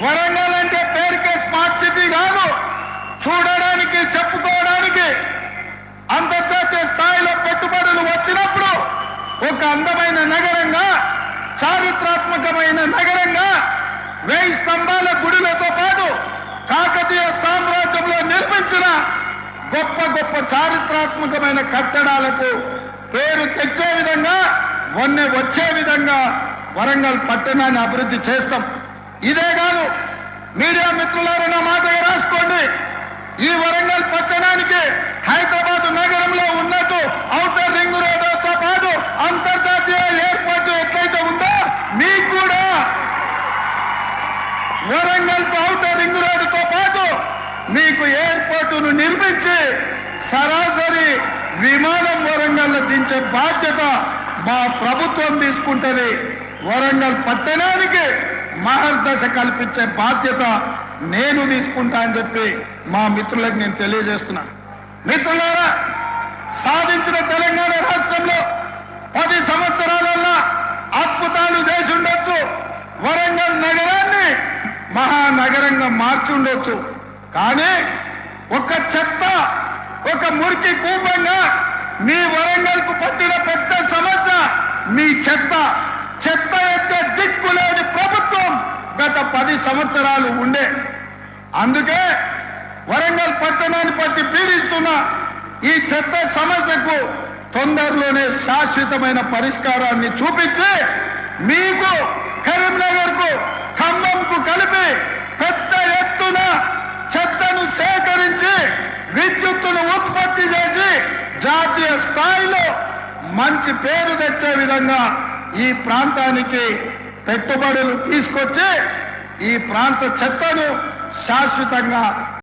వరంగల్ అంటే పేరుకే smart city కాదు, చూడడానికి చెప్పుకోవడానికి అంతర్జాతీయ స్థాయిలో పెట్టుబడులు వచ్చినప్పుడు ఒక అందమైన నగరంగా, చారిత్రాత్మకమైన నగరంగా, 1000 స్తంభాల గుడులతో పాటు కాకతీయ సామ్రాజ్యంలో నిర్మించిన గొప్ప గొప్ప చారిత్రాత్మకమైన కట్టడాలకు పేరు తెచ్చే విధంగా, వన్నె వచ్చే విధంగా వరంగల్ పట్టణాన్ని అభివృద్ధి చేస్తాం. ఇదే కాదు, మీడియా మిత్రులారా నా మాటగా రాసుకోండి, ఈ వరంగల్ పట్టణానికి హైదరాబాద్ నగరంలో ఉన్నట్టు ఔటర్ రింగ్ రోడ్డుతో పాటు అంతర్జాతీయ ఎయిర్పోర్ట్ ఎట్లయితే ఉందో మీకు కూడా వరంగల్ ఔటర్ రింగ్ రోడ్డుతో పాటు మీకు ఎయిర్పోర్టును నిర్మించి సరాసరి విమానం వరంగల్ దించే బాధ్యత మా ప్రభుత్వం తీసుకుంటుంది. వరంగల్ పట్టణానికి మహర్దశ కల్పించే బాధ్యత నేను తీసుకుంటా అని చెప్పి మా మిత్రులకు నేను తెలియజేస్తున్నా. మిత్రులారా, సాధించిన తెలంగాణ రాష్ట్రంలో 10 సంవత్సరాలలో అద్భుతాలు చేసి ఉండొచ్చు, వరంగల్ నగరాన్ని మహానగరంగా మార్చి ఉండొచ్చు. కానీ ఒక చెత్త, ఒక మురికి కూపంగా మీ వరంగల్ కు పట్టిన పెద్ద సమస్య మీ చెత్త. చెత్త ఎత్తే దిక్కులేని ప్రభుత్వం గత 10 సంవత్సరాలు ఉండే. అందుకే వరంగల్ పట్టణాన్ని పట్టి పీడిస్తున్న ఈ చెత్త సమస్యకు తొందరలోనే శాశ్వతమైన పరిష్కారాన్ని చూపించి మీకు కరీంనగర్ కు, ఖమ్మంకు కలిపి పెద్ద ఎత్తున చెత్తను సేకరించి విద్యుత్తును ఉత్పత్తి చేసి జాతీయ స్థాయిలో మంచి పేరు తెచ్చే విధంగా ఈ ప్రాంతానికి పెట్టుబడులు తీసుకొచ్చి ఈ ప్రాంత చెత్తను శాశ్వతంగా